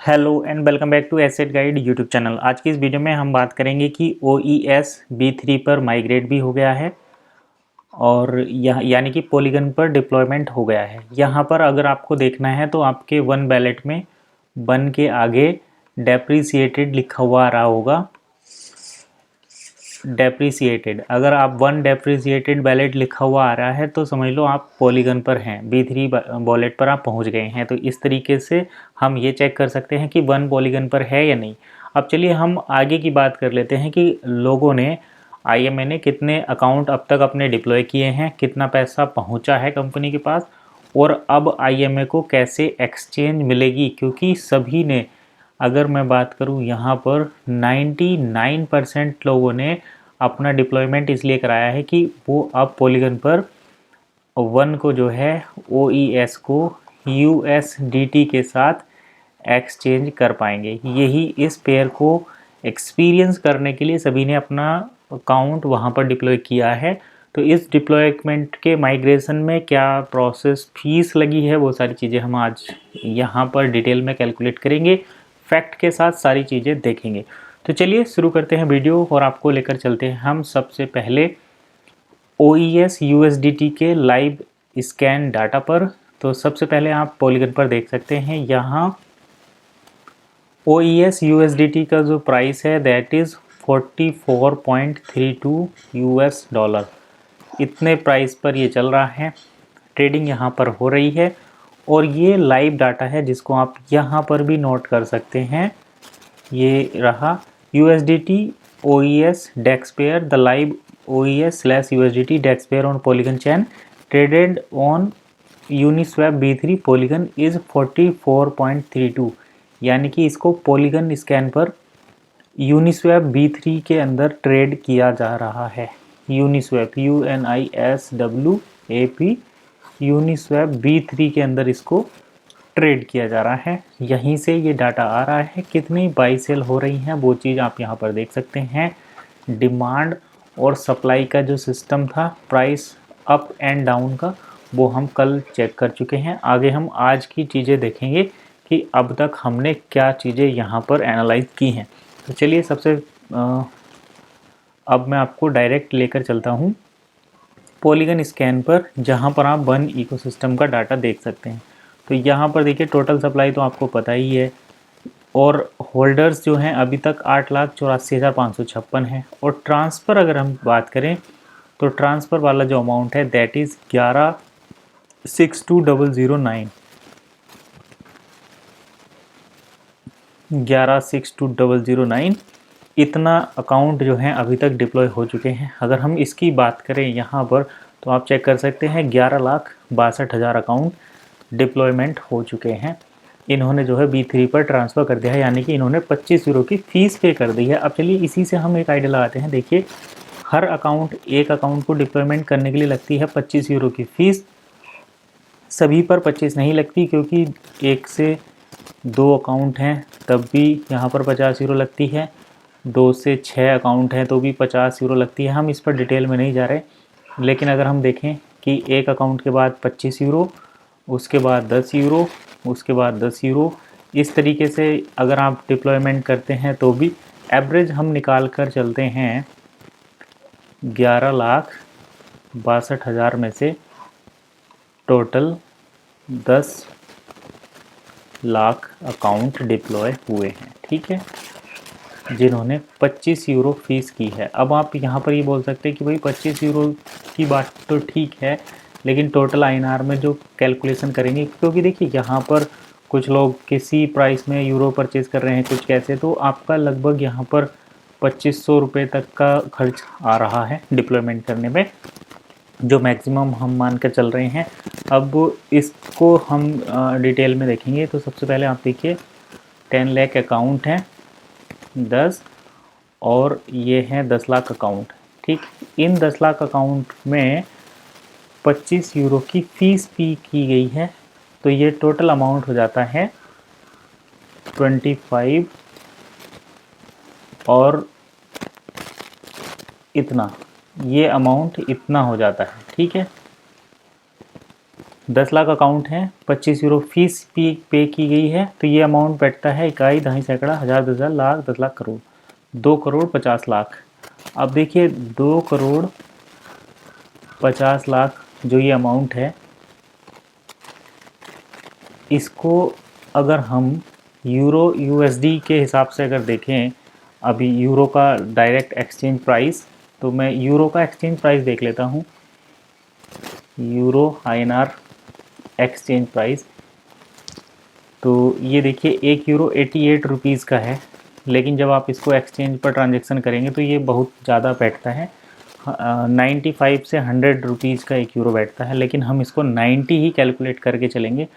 Hello and welcome back to asset guide YouTube channel. आज की इस वीडियो में हम बात करेंगे कि OES B3 पर माइग्रेट भी हो गया है और यह यानी कि पॉलीगन पर डिप्लॉयमेंट हो गया है। यहाँ पर अगर आपको देखना है तो आपके वन बैलेट में वन के आगे डेप्रीसिएटेड लिखा हुआ आ रहा होगा। डेप्रीसिएटेड, अगर आप वन डेप्रीसिएटेड बैलेट लिखा हुआ आ रहा है तो समझ लो आप पॉलीगन पर हैं, B3 वॉलेट पर आप पहुंच गए हैं। तो इस तरीके से हम ये चेक कर सकते हैं कि वन पॉलीगन पर है या नहीं। अब चलिए हम आगे की बात कर लेते हैं कि लोगों ने IMA ने कितने अकाउंट अब तक अपने डिप्लॉय किए हैं, कितना पैसा पहुंचा है कंपनी के पास और अब IMA को कैसे एक्सचेंज मिलेगी, क्योंकि सभी ने, अगर मैं बात करूं यहाँ पर 99% लोगों ने अपना डिप्लॉयमेंट इसलिए कराया है कि वो अब पॉलीगन पर वन को जो है OES को USDT के साथ एक्सचेंज कर पाएंगे। यही इस पेयर को एक्सपीरियंस करने के लिए सभी ने अपना अकाउंट वहाँ पर डिप्लॉय किया है। तो इस डिप्लॉयमेंट के माइग्रेशन में क्या प्रोसेस फीस लगी है, वो सारी चीज़ें हम आज यहाँ पर डिटेल में कैलकुलेट करेंगे, फैक्ट के साथ सारी चीज़ें देखेंगे। तो चलिए शुरू करते हैं वीडियो और आपको लेकर चलते हैं हम सबसे पहले OES USDT के लाइव स्कैन डाटा पर। तो सबसे पहले आप पॉलीगन पर देख सकते हैं, यहाँ OES USDT का जो प्राइस है दैट इज़ 44.32 US डॉलर। इतने प्राइस पर ये चल रहा है, ट्रेडिंग यहाँ पर हो रही है और ये लाइव डाटा है जिसको आप यहाँ पर भी नोट कर सकते हैं। ये रहा USDT OES DEX pair, the live OES/USDT DEX pair on Polygon chain traded on Uniswap B3 Polygon is 44.32, यानी कि इसको पॉलीगन स्कैन पर यूनिस्वैप B3 के अंदर ट्रेड किया जा रहा है। यूनिस्वैप UNISWAP यूनिस्वैप B3 के अंदर इसको ट्रेड किया जा रहा है। यहीं से ये डाटा आ रहा है, कितनी बाई सेल हो रही हैं वो चीज़ आप यहाँ पर देख सकते हैं। डिमांड और सप्लाई का जो सिस्टम था प्राइस अप एंड डाउन का, वो हम कल चेक कर चुके हैं। आगे हम आज की चीज़ें देखेंगे कि अब तक हमने क्या चीज़ें यहाँ पर एनालाइज की हैं। तो चलिए अब मैं आपको डायरेक्ट लेकर चलता हूँ पॉलीगन स्कैन पर, जहाँ पर आप वन इकोसिस्टम का डाटा देख सकते हैं। तो यहाँ पर देखिए टोटल सप्लाई तो आपको पता ही है और होल्डर्स जो हैं अभी तक 8,84,556 है। और ट्रांसफ़र अगर हम बात करें तो ट्रांसफ़र वाला जो अमाउंट है दैट इज़ 11,62,009। 11,62,009 इतना अकाउंट जो है अभी तक डिप्लॉय हो चुके हैं। अगर हम इसकी बात करें यहाँ पर तो आप चेक कर सकते हैं 11,62,000 अकाउंट डिप्लॉयमेंट हो चुके हैं। इन्होंने जो है B3 पर ट्रांसफ़र कर दिया है, यानी कि इन्होंने 25 यूरो की फ़ीस पे कर दी है। अब चलिए इसी से हम एक आइडिया लगाते हैं। देखिए हर अकाउंट, एक अकाउंट को डिप्लॉयमेंट करने के लिए लगती है 25 यूरो की फ़ीस। सभी पर 25 नहीं लगती, क्योंकि एक से दो अकाउंट हैं तब भी यहाँ पर 50 यूरो लगती है, 2 से 6 अकाउंट हैं तो भी 50 यूरो लगती है। हम इस पर डिटेल में नहीं जा रहे, लेकिन अगर हम देखें कि एक अकाउंट के बाद 25 यूरो, उसके बाद 10 यूरो, उसके बाद 10 यूरो, इस तरीके से अगर आप डिप्लॉयमेंट करते हैं तो भी एवरेज हम निकाल कर चलते हैं 11,62,000 में से टोटल 10 लाख अकाउंट डिप्लॉय हुए हैं, ठीक है, जिन्होंने 25 यूरो फीस की है। अब आप यहाँ पर ये बोल सकते हैं कि भाई 25 यूरो की बात तो ठीक है, लेकिन टोटल INR में जो कैलकुलेशन करेंगे, क्योंकि देखिए यहाँ पर कुछ लोग किसी प्राइस में यूरो परचेज़ कर रहे हैं, कुछ कैसे, तो आपका लगभग यहाँ पर 2500 रुपये तक का खर्च आ रहा है डिप्लॉयमेंट करने में, जो मैक्सिमम हम मान कर चल रहे हैं। अब इसको हम डिटेल में देखेंगे। तो सबसे पहले आप देखिए 10 लाख अकाउंट हैं 10, और ये हैं 10 लाख अकाउंट, ठीक। इन 10 लाख अकाउंट में 25 यूरो की फ़ीस भी की गई है, तो ये टोटल अमाउंट हो जाता है 25 और इतना, ये अमाउंट इतना हो जाता है, ठीक है। 10 लाख अकाउंट है, 25 यूरो फीस पे की गई है, तो ये अमाउंट बैठता है इकाई, दहाई, सैकड़ा, हज़ार, 10,000, लाख, 10 लाख, करोड़, 2 करोड़ 50 लाख। अब देखिए 2 करोड़ 50 लाख जो ये अमाउंट है, इसको अगर हम यूरो यूएसडी के हिसाब से अगर देखें, अभी यूरो का डायरेक्ट एक्सचेंज प्राइस, तो मैं यूरो का एक्सचेंज प्राइस देख लेता हूँ। यूरो INR एक्सचेंज प्राइस, तो ये देखिए 1 यूरो 88 रुपीज़ का है, लेकिन जब आप इसको एक्सचेंज पर ट्रांजैक्शन करेंगे तो ये बहुत ज़्यादा बैठता है। 95 से 100 रुपीज़ का 1 यूरो बैठता है, लेकिन हम इसको 90 ही कैलकुलेट करके चलेंगे।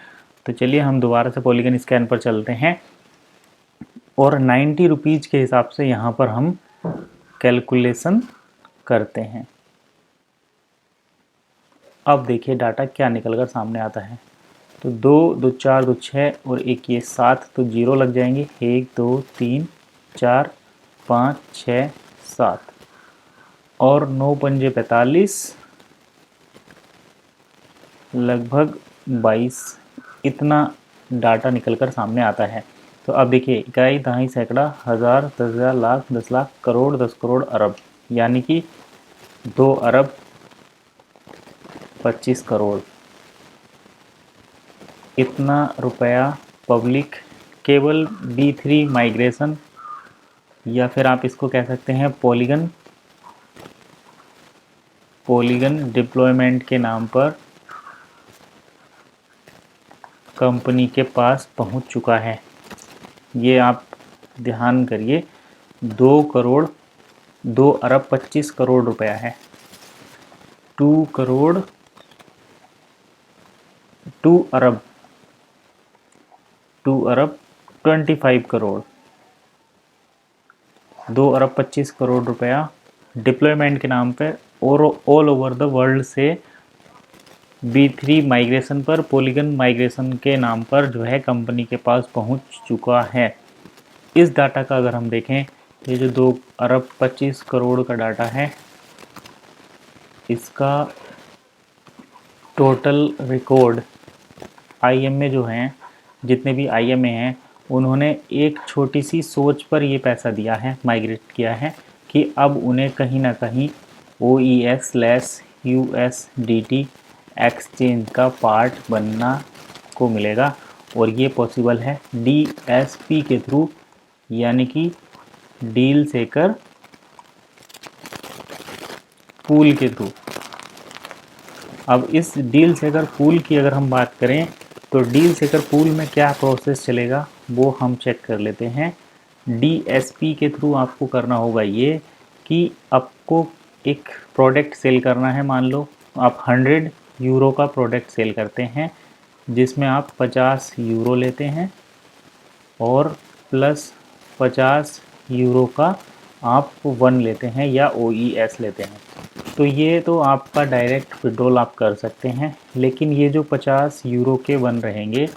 तो चलिए हम दोबारा से पॉलीगन स्कैन पर चलते हैं और 90 रुपीज़ के हिसाब से यहाँ पर हम कैलकुलेशन करते हैं। अब देखिए डाटा क्या निकल कर सामने आता है। तो 2 2 4 2 6 और एक ये 7, तो 0 लग जाएंगे। 1 2 3 4 5 6 7 और 9 पंजे 45, लगभग 22, इतना डाटा निकलकर सामने आता है। तो अब देखिए इकाई, दहाई, सैकड़ा, हज़ार, 10,000, लाख, 10 लाख, करोड़, 10 करोड़, अरब, यानी कि 2 अरब 25 करोड़, इतना रुपया पब्लिक केवल B3 माइग्रेशन, या फिर आप इसको कह सकते हैं पॉलीगन डिप्लॉयमेंट के नाम पर कंपनी के पहुंच चुका है। ये आप ध्यान करिए, 2 अरब 25 करोड़ रुपया है। 2 अरब 25 करोड़, 2 अरब 25 करोड़ रुपया डिप्लॉयमेंट के नाम पर और ऑल ओवर द वर्ल्ड से B3 माइग्रेशन पर, पॉलीगन माइग्रेशन के नाम पर जो है कंपनी के पास पहुंच चुका है। इस डाटा का अगर हम देखें, ये जो 2 अरब 25 करोड़ का डाटा है, इसका टोटल रिकॉर्ड IMA जो हैं, जितने भी IMA हैं, उन्होंने एक छोटी सी सोच पर ये पैसा दिया है, माइग्रेट किया है कि अब उन्हें कहीं ना कहीं OES/USDT एक्सचेंज का पार्ट बनना को मिलेगा, और ये पॉसिबल है DSP के थ्रू, यानी कि डील सेकर पूल के थ्रू। अब इस डील सेकर पूल की अगर हम बात करें, तो डील सेकर पूल में क्या प्रोसेस चलेगा वो हम चेक कर लेते हैं। DSP के थ्रू आपको करना होगा ये कि आपको एक प्रोडक्ट सेल करना है। मान लो आप 100 यूरो का प्रोडक्ट सेल करते हैं, जिसमें आप 50 यूरो लेते हैं और प्लस 50 यूरो का आप 1 लेते हैं या OES लेते हैं। तो ये तो आपका डायरेक्ट विड्रॉल आप कर सकते हैं, लेकिन ये जो 50 यूरो के 1 रहेंगे,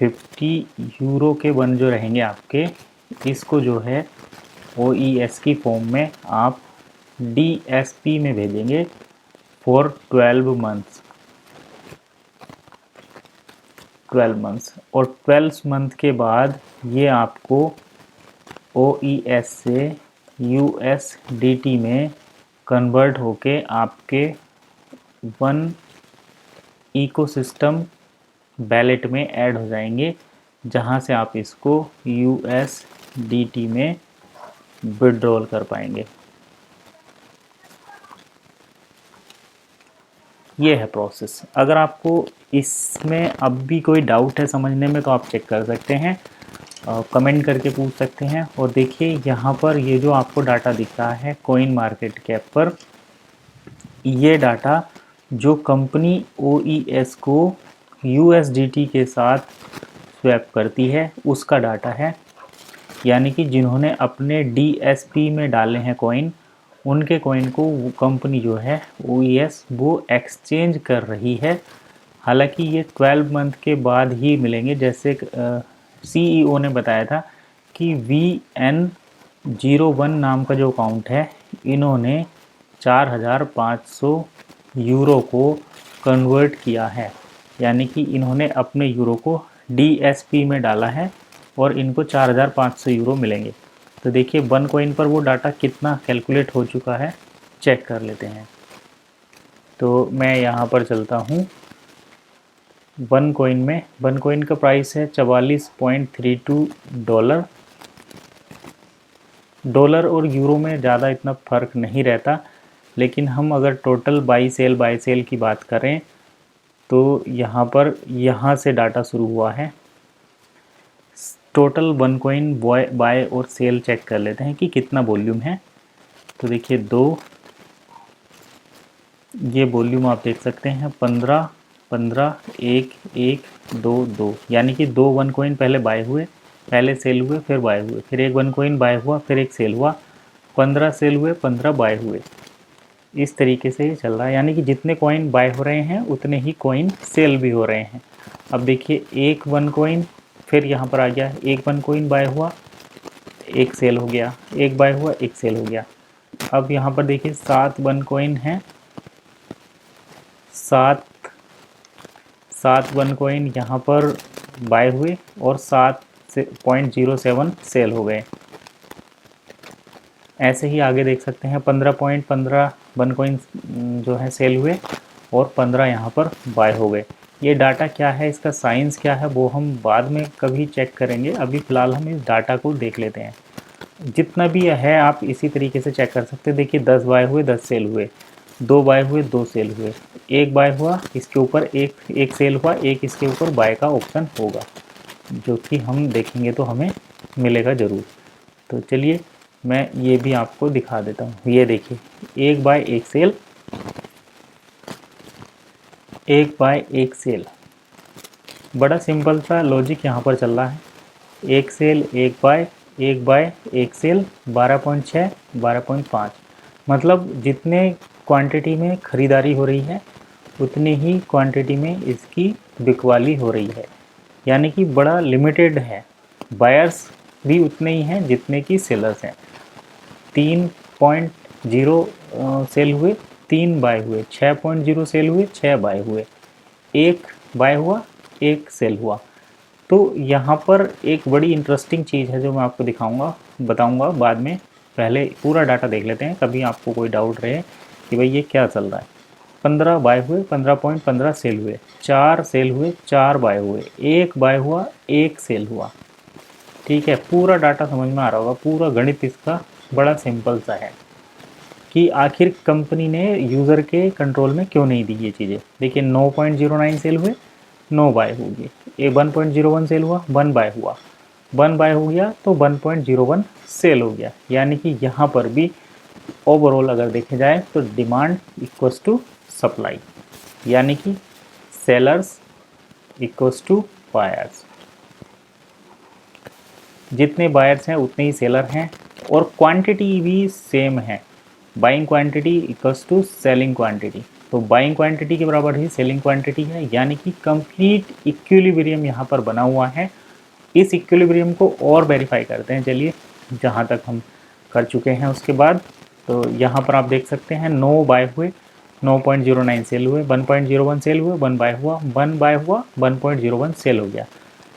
50 यूरो के 1 जो रहेंगे आपके, इसको जो है OES की फॉर्म में आप DSP में भेजेंगे फॉर 12 मंथ्स और 12 मंथ के बाद ये आपको OES से USDT में कन्वर्ट होके आपके 1 इकोसिस्टम बैलेट में ऐड हो जाएंगे, जहां से आप इसको USDT में विड्रॉल कर पाएंगे। ये है प्रोसेस। अगर आपको इसमें अब भी कोई डाउट है समझने में, तो आप चेक कर सकते हैं, कमेंट करके पूछ सकते हैं। और देखिए यहाँ पर ये जो आपको डाटा दिख रहा है कॉइन मार्केट कैप पर, ये डाटा जो कंपनी OES को USDT के साथ स्वैप करती है उसका डाटा है, यानी कि जिन्होंने अपने DSP में डाले हैं कॉइन, उनके कॉइन को कंपनी जो है OES वो एक्सचेंज कर रही है। हालांकि ये 12 मंथ के बाद ही मिलेंगे। जैसे CEO ने बताया था कि VN01 नाम का जो अकाउंट है, इन्होंने 4,500 यूरो को कन्वर्ट किया है, यानी कि इन्होंने अपने यूरो को DSP में डाला है और इनको 4500 यूरो मिलेंगे। तो देखिए वन कॉइन पर वो डाटा कितना कैलकुलेट हो चुका है, चेक कर लेते हैं। तो मैं यहाँ पर चलता हूँ वन कॉइन में। वन कॉइन का प्राइस है 44.32 डॉलर। डॉलर और यूरो में ज़्यादा इतना फ़र्क नहीं रहता, लेकिन हम अगर टोटल बाई सेल की बात करें तो यहाँ से डाटा शुरू हुआ है। टोटल वन कॉइन बाय और सेल चेक कर लेते हैं कि कितना वॉल्यूम है। तो देखिए ये वॉल्यूम आप देख सकते हैं 15 15 1 1 2 2, यानी कि 2 वन कॉइन पहले बाय हुए, पहले सेल हुए, फिर बाय हुए, फिर एक वन कॉइन बाय हुआ, फिर एक सेल हुआ, 15 सेल हुए, 15 बाय हुए। इस तरीके से ये चल रहा है, यानी कि जितने कॉइन बाय हो रहे हैं उतने ही कॉइन सेल भी हो रहे हैं। अब देखिए एक वन कॉइन फिर यहाँ पर आ गया, एक वन कॉइन बाय हुआ, एक सेल हो गया, एक बाय हुआ, एक सेल हो गया। अब यहाँ पर देखिए 7 वन कॉइन हैं, 7 वन कॉइन यहाँ पर बाय हुए और 7.07 सेल हो गए। ऐसे ही आगे देख सकते हैं 15.15 वन कॉइन जो है सेल हुए और 15 यहाँ पर बाय हो गए। ये डाटा क्या है, इसका साइंस क्या है, वो हम बाद में कभी चेक करेंगे। अभी फ़िलहाल हम इस डाटा को देख लेते हैं। जितना भी है आप इसी तरीके से चेक कर सकते हैं। देखिए 10 बाय हुए, 10 सेल हुए, 2 बाय हुए, 2 सेल हुए, एक बाय हुआ, इसके ऊपर एक सेल हुआ, एक इसके ऊपर बाय का ऑप्शन होगा, जो कि हम देखेंगे तो हमें मिलेगा ज़रूर। तो चलिए मैं ये भी आपको दिखा देता हूँ। ये देखिए एक बाय एक सेल, एक बाय एक सेल, बड़ा सिंपल सा लॉजिक यहाँ पर चल रहा है। एक सेल एक बाय एक सेल, 12.6 12.5, मतलब जितने क्वांटिटी में ख़रीदारी हो रही है उतनी ही क्वांटिटी में इसकी बिकवाली हो रही है, यानी कि बड़ा लिमिटेड है। बायर्स भी उतने ही हैं जितने की सेलर्स हैं। 3.0 सेल हुए, 3 बाय हुए, 6.0 सेल हुए, 6 बाय हुए, एक बाय हुआ, एक सेल हुआ। तो यहाँ पर एक बड़ी इंटरेस्टिंग चीज़ है जो मैं आपको बताऊँगा बाद में। पहले पूरा डाटा देख लेते हैं, कभी आपको कोई डाउट रहे कि भाई ये क्या चल रहा है। 15 बाय हुए, 15.15 सेल हुए, 4 सेल हुए, 4 बाय हुए, एक बाय हुआ, एक सेल हुआ। ठीक है, पूरा डाटा समझ में आ रहा होगा। पूरा गणित इसका बड़ा सिंपल सा है कि आखिर कंपनी ने यूज़र के कंट्रोल में क्यों नहीं दी ये चीज़ें। देखिए 9.09 सेल हुए, 9 बाय हो गए, 1.01 सेल हुआ, 1 बाय हुआ, 1 बाय हो गया तो 1.01 सेल हो गया। यानी कि यहाँ पर भी ओवरऑल अगर देखे जाए तो डिमांड इक्वल्स टू सप्लाई, यानी कि सेलर्स इक्वल्स टू बायर्स। जितने बायर्स हैं उतने ही सेलर हैं और क्वांटिटी भी सेम है। Buying quantity equals to selling quantity, तो बाइंग क्वांटिटी के बराबर ही सेलिंग क्वांटिटी है, यानी कि कंप्लीट इक्विलिब्रियम यहाँ पर बना हुआ है। इस इक्विलिब्रियम को और वेरीफाई करते हैं, चलिए जहाँ तक हम कर चुके हैं उसके बाद। तो यहाँ पर आप देख सकते हैं 9 बाय हुए, 9.09 सेल हुए, 1.01 सेल हुए, 1 बाय हुआ, 1 बाय हुआ, 1.01 सेल हो गया।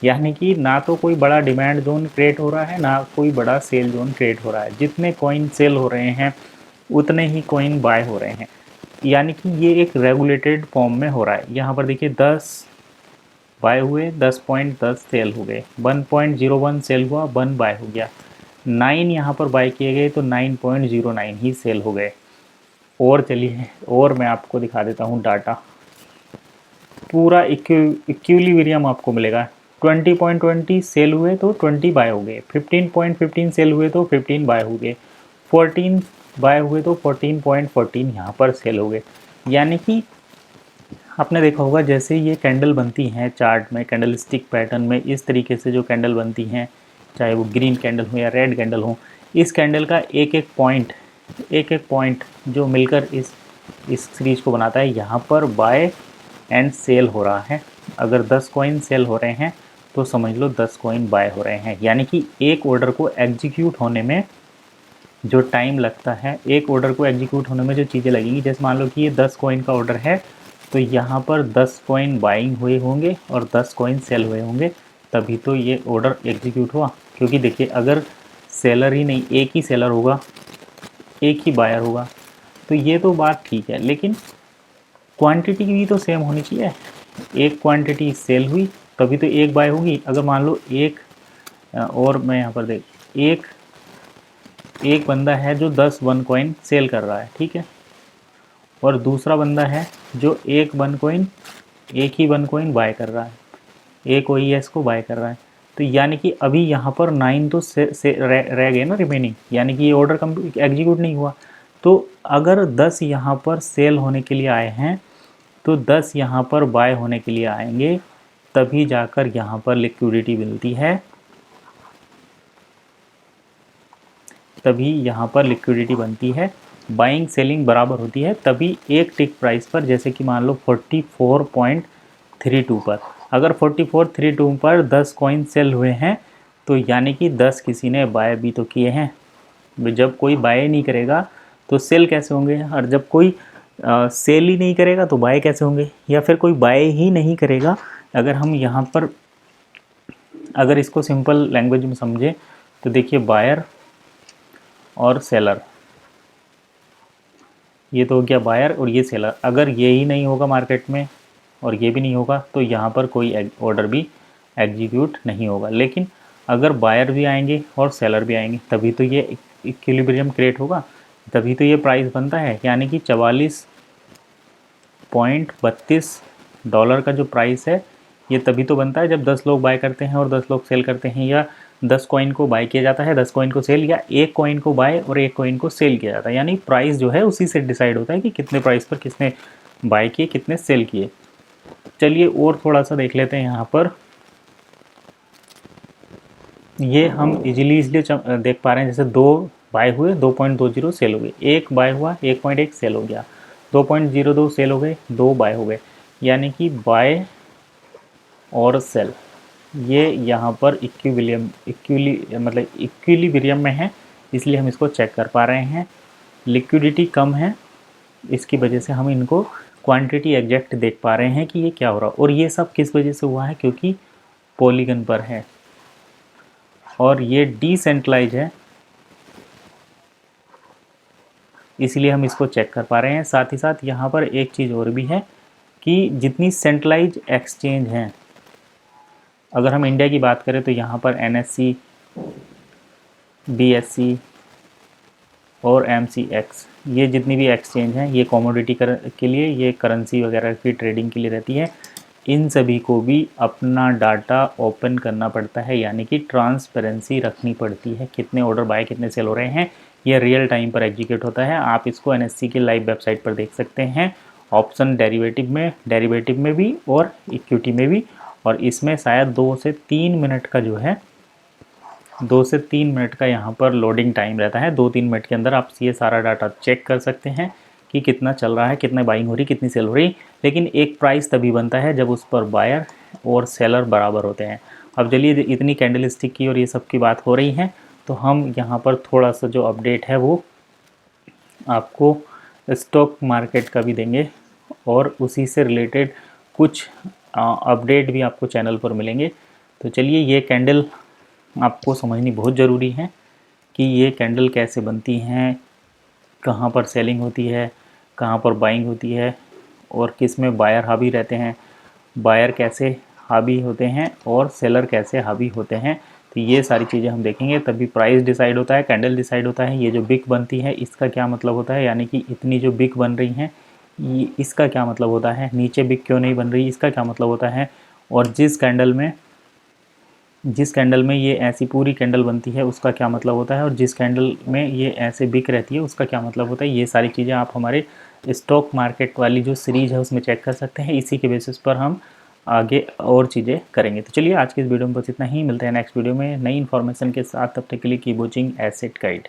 यानी कि ना तो कोई बड़ा डिमांड जोन क्रिएट हो रहा है, ना कोई बड़ा सेल जोन क्रिएट हो रहा है। जितने कॉइन सेल हो रहे हैं उतने ही कॉइन बाय हो रहे हैं, यानी कि ये एक रेगुलेटेड फॉर्म में हो रहा है। यहाँ पर देखिए 10 बाय हुए, 10.10 सेल हो गए, 1.01 सेल हुआ, 1 बाय हो गया, 9 यहाँ पर बाय किए गए तो 9.09 ही सेल हो गए। और चलिए और मैं आपको दिखा देता हूँ डाटा। पूरा इक्विलिब्रियम आपको मिलेगा। 20.20 सेल हुए तो 20 बाय हो गए, 15.15 सेल हुए तो 15 बाय हो गए, 14 बाय हुए तो 14.14 यहाँ पर सेल हो गए। यानी कि आपने देखा होगा जैसे ये कैंडल बनती हैं चार्ट में, कैंडल स्टिक पैटर्न में, इस तरीके से जो कैंडल बनती हैं, चाहे वो ग्रीन कैंडल हो या रेड कैंडल हो, इस कैंडल का एक एक पॉइंट जो मिलकर इस सीरीज को बनाता है। यहाँ पर बाय एंड सेल हो रहा है। अगर 10 कॉइन सेल हो रहे हैं तो समझ लो 10 कॉइन बाय हो रहे हैं। यानी कि एक ऑर्डर को एग्जीक्यूट होने में जो टाइम लगता है, एक ऑर्डर को एग्जीक्यूट होने में जो चीज़ें लगेंगी, जैसे मान लो कि ये 10 कॉइन का ऑर्डर है तो यहाँ पर 10 कॉइन बाइंग हुए होंगे और 10 कॉइन सेल हुए होंगे, तभी तो ये ऑर्डर एग्जीक्यूट हुआ। क्योंकि देखिए अगर सेलर ही नहीं, एक ही सेलर होगा, एक ही बायर होगा, तो ये तो बात ठीक है, लेकिन क्वांटिटी भी तो सेम होनी चाहिए। एक क्वांटिटी सेल हुई तभी तो एक बाय होगी। अगर मान लो एक और मैं यहाँ पर देख, एक बंदा है जो 10 वन कॉइन सेल कर रहा है, ठीक है, और दूसरा बंदा है जो एक ही वन कॉइन बाय कर रहा है, एक OES को बाय कर रहा है। तो यानी कि अभी यहाँ पर 9 तो रह गए ना रिमेनिंग, यानी कि ये ऑर्डर एग्जीक्यूट नहीं हुआ। तो अगर 10 यहाँ पर सेल होने के लिए आए हैं तो 10 यहाँ पर बाय होने के लिए आएंगे, तभी जाकर यहाँ पर लिक्विडिटी मिलती है, तभी यहाँ पर लिक्विडिटी बनती है, बाइंग सेलिंग बराबर होती है, तभी एक टिक प्राइस पर, जैसे कि मान लो 44.32 पर, अगर 44.32 पर 10 कॉइन सेल हुए हैं तो यानी कि 10 किसी ने बाय भी तो किए हैं। जब कोई बाय नहीं करेगा तो सेल कैसे होंगे, और जब कोई सेल ही नहीं करेगा तो बाय कैसे होंगे, या फिर कोई बाय ही नहीं करेगा। अगर हम यहाँ पर अगर इसको सिंपल लैंग्वेज में समझें तो देखिए बायर और सेलर, ये तो हो गया बायर और ये सेलर। अगर ये ही नहीं होगा मार्केट में और ये भी नहीं होगा तो यहाँ पर कोई ऑर्डर भी एग्जीक्यूट नहीं होगा। लेकिन अगर बायर भी आएंगे और सेलर भी आएंगे तभी तो ये इक्विलिब्रियम क्रिएट होगा, तभी तो ये प्राइस बनता है। यानी कि 44.32 डॉलर का जो प्राइस है ये तभी तो बनता है जब 10 लोग बाय करते हैं और 10 लोग सेल करते हैं, या 10 कॉइन को बाय किया जाता है, 10 कॉइन को सेल, या एक कॉइन को बाय और एक कॉइन को सेल किया जाता है। यानी प्राइस जो है उसी से डिसाइड होता है कि कितने प्राइस पर किसने बाय किए, कितने सेल किए। चलिए और थोड़ा सा देख लेते हैं यहाँ पर। ये हम इजीली इसलिए देख पा रहे हैं, जैसे 2 बाय हुए, 2.20 सेल हो गए, एक बाय हुआ, 1.1 सेल हो गया, 2.02 सेल हो गए, 2 बाय हो गए। यानी कि बाय और सेल ये यहाँ पर इक्विलिब्रियम में है, इसलिए हम इसको चेक कर पा रहे हैं। लिक्विडिटी कम है, इसकी वजह से हम इनको क्वांटिटी एग्जैक्ट देख पा रहे हैं कि ये क्या हो रहा है। और ये सब किस वजह से हुआ है, क्योंकि पॉलीगन पर है और ये डिसेंट्रलाइज है, इसलिए हम इसको चेक कर पा रहे हैं। साथ ही साथ यहाँ पर एक चीज़ और भी है कि जितनी सेंट्रलाइज एक्सचेंज हैं, अगर हम इंडिया की बात करें तो यहाँ पर NSE, BSE और MCX, ये जितनी भी एक्सचेंज हैं ये कमोडिटी के लिए, ये करेंसी वगैरह की ट्रेडिंग के लिए रहती है। इन सभी को भी अपना डाटा ओपन करना पड़ता है, यानी कि ट्रांसपेरेंसी रखनी पड़ती है, कितने ऑर्डर बाय कितने सेल हो रहे हैं, ये रियल टाइम पर एग्जीक्यूट होता है। आप इसको NSE की लाइव वेबसाइट पर देख सकते हैं, ऑप्शन डेरिवेटिव में भी और इक्विटी में भी। और इसमें शायद 2 से 3 मिनट का जो है 2 से 3 मिनट का यहाँ पर लोडिंग टाइम रहता है। 2-3 मिनट के अंदर आप ये सारा डाटा चेक कर सकते हैं कि कितना चल रहा है, कितने बाइंग हो रही, कितनी सेल हो रही। लेकिन एक प्राइस तभी बनता है जब उस पर बायर और सेलर बराबर होते हैं। अब चलिए, इतनी कैंडल स्टिक की और ये सब की बात हो रही है, तो हम यहाँ पर थोड़ा सा जो अपडेट है वो आपको स्टॉक मार्केट का भी देंगे और उसी से रिलेटेड कुछ अपडेट भी आपको चैनल पर मिलेंगे। तो चलिए, ये कैंडल आपको समझनी बहुत ज़रूरी है कि ये कैंडल कैसे बनती हैं, कहाँ पर सेलिंग होती है, कहाँ पर बाइंग होती है और किस में बायर हावी रहते हैं, बायर कैसे हावी होते हैं और सेलर कैसे हावी होते हैं। तो ये सारी चीज़ें हम देखेंगे, तभी प्राइस डिसाइड होता है, कैंडल डिसाइड होता है। ये जो बिग बनती है इसका क्या मतलब होता है, यानी कि इतनी जो बिग बन रही हैं इसका क्या मतलब होता है, नीचे बिग क्यों नहीं बन रही इसका क्या मतलब होता है, और जिस कैंडल में ये ऐसी पूरी कैंडल बनती है उसका क्या मतलब होता है, और जिस कैंडल में ये ऐसे बिक रहती है उसका क्या मतलब होता है। ये सारी चीज़ें आप हमारे स्टॉक मार्केट वाली जो सीरीज़ है उसमें चेक कर सकते हैं। इसी के बेसिस पर हम आगे और चीज़ें करेंगे। तो चलिए, आज की इस वीडियो में बस इतना ही, मिलते हैं नेक्स्ट वीडियो में नई इन्फॉर्मेशन के साथ। तब तक के लिए कीप वॉचिंग एसेट गाइड।